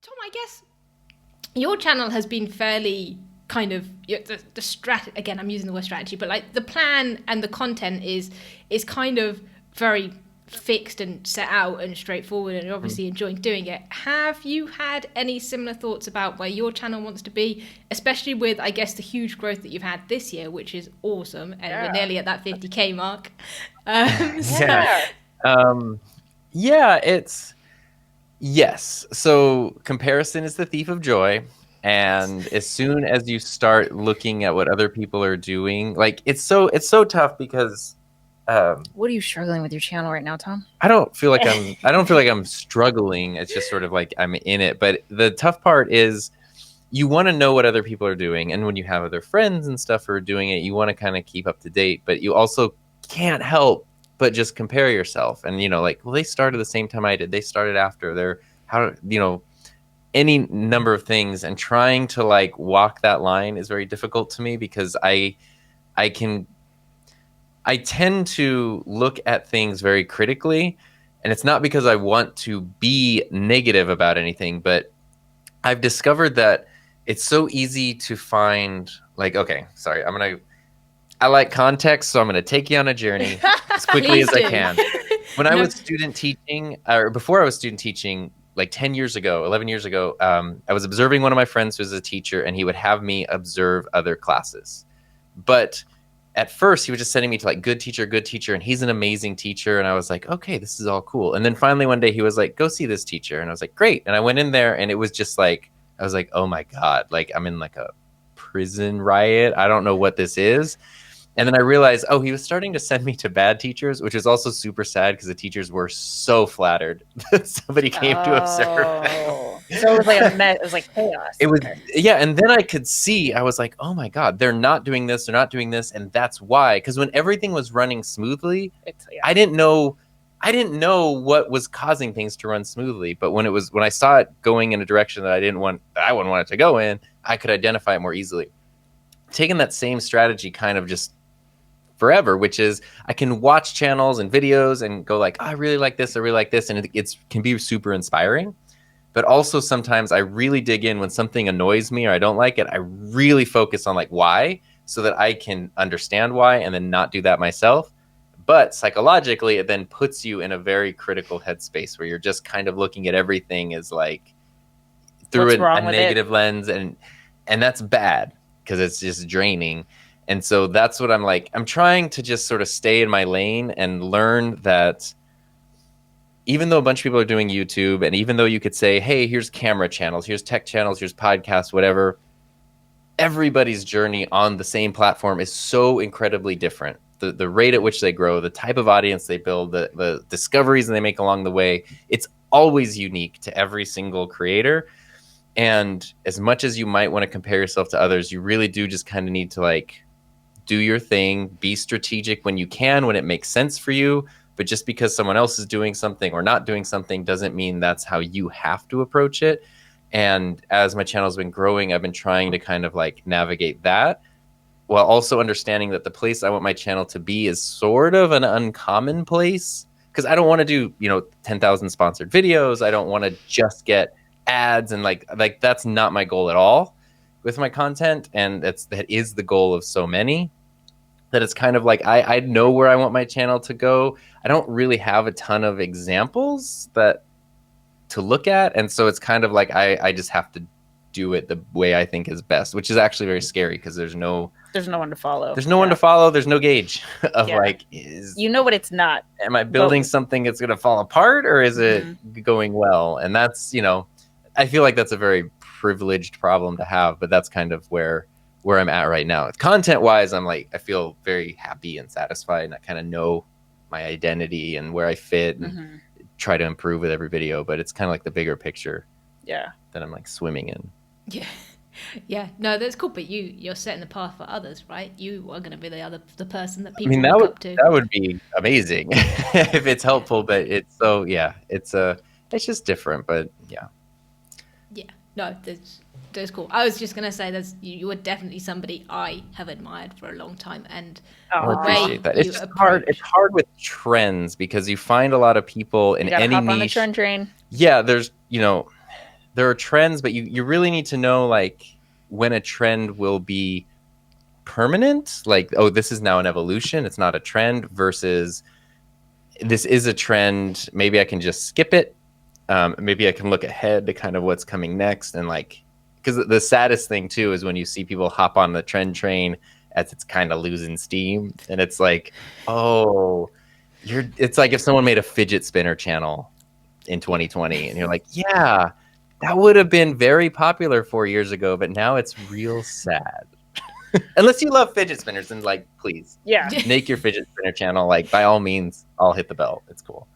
Tom, I guess your channel has been fairly kind of the strat. Again, I'm using the word strategy, but like the plan and the content is kind of very fixed and set out and straightforward, and obviously enjoying doing it. Have you had any similar thoughts about where your channel wants to be, especially with, I guess, the huge growth that you've had this year, which is awesome, and we're nearly at that 50K mark. Yeah. Yeah, it's yes. So comparison is the thief of joy. And as soon as you start looking at what other people are doing, like it's so tough because what are you struggling with your channel right now, Tom? I don't feel like I'm struggling. It's just sort of like I'm in it. But the tough part is you want to know what other people are doing, and when you have other friends and stuff who are doing it, you want to kind of keep up to date, but you also can't help but just compare yourself. And like, well, they started the same time I did. They started after. They're how any number of things, and trying to like walk that line is very difficult to me because I tend to look at things very critically, and it's not because I want to be negative about anything, but I've discovered that it's so easy to find, like, okay, sorry, I like context, so I'm going to take you on a journey as quickly as I can. When I was student teaching, or before I was student teaching, like 10 years ago, 11 years ago, I was observing one of my friends who was a teacher, and he would have me observe other classes. But at first, he was just sending me to like good teacher, and he's an amazing teacher. And I was like, okay, this is all cool. And then finally one day he was like, go see this teacher. And I was like, great. And I went in there, and it was just like, I was like, oh my God, like I'm in like a prison riot. I don't know what this is. And then I realized, oh, he was starting to send me to bad teachers, which is also super sad because the teachers were so flattered that somebody came to observe them. So it was like it was like chaos. It was, yeah. And then I could see, I was like, oh my God, they're not doing this. And that's why, because when everything was running smoothly, I didn't know what was causing things to run smoothly. But when I saw it going in a direction that I wouldn't want it to go in, I could identify it more easily. Taking that same strategy kind of just forever, which is I can watch channels and videos and go like, oh, I really like this, and it can be super inspiring. But also sometimes I really dig in when something annoys me or I don't like it. I really focus on like why, so that I can understand why and then not do that myself. But psychologically, it then puts you in a very critical headspace where you're just kind of looking at everything as like through a negative lens, and that's bad because it's just draining. And so that's what I'm trying to just sort of stay in my lane and learn that even though a bunch of people are doing YouTube, and even though you could say, hey, here's camera channels, here's tech channels, here's podcasts, whatever, everybody's journey on the same platform is so incredibly different. The rate at which they grow, the type of audience they build, the discoveries they make along the way, it's always unique to every single creator. And as much as you might want to compare yourself to others, you really do just kind of need to like do your thing, be strategic when you can, when it makes sense for you. But just because someone else is doing something or not doing something doesn't mean that's how you have to approach it. And as my channel's been growing, I've been trying to kind of like navigate that while also understanding that the place I want my channel to be is sort of an uncommon place, because I don't want to do 10,000 sponsored videos. I don't want to just get ads, and like that's not my goal at all with my content. And that is the goal of so many, that it's kind of like I know where I want my channel to go. I don't really have a ton of examples to look at, and so it's kind of like I just have to do it the way I think is best, which is actually very scary because there's no one to follow. There's no one to follow. There's no gauge of like, what it's not. Am I building something that's going to fall apart, or is it going well? And that's, I feel like that's a very privileged problem to have, but that's kind of where I'm at right now. Content wise, I'm like, I feel very happy and satisfied, and I kind of know my identity and where I fit, and try to improve with every video. But it's kind of like the bigger picture that I'm like swimming in. Yeah, no, that's cool. But you're setting the path for others, right? You are going to be the person that people look up to. That would be amazing if it's helpful. But it's it's just different. But yeah, no, that's cool. I was just going to say you were definitely somebody I have admired for a long time, and I appreciate that. It's just hard. It's hard with trends because you find a lot of people in any niche. On the trend train. Yeah, there's there are trends, but you really need to know like when a trend will be permanent. Like, oh, this is now an evolution. It's not a trend versus this is a trend. Maybe I can just skip it. Maybe I can look ahead to kind of what's coming next. And like, because the saddest thing too is when you see people hop on the trend train as it's kind of losing steam, and it's like, oh, it's like if someone made a fidget spinner channel in 2020 and you're like, yeah, that would have been very popular 4 years ago, but now it's real sad. Unless you love fidget spinners, then like, please, make your fidget spinner channel. Like, by all means, I'll hit the bell. It's cool.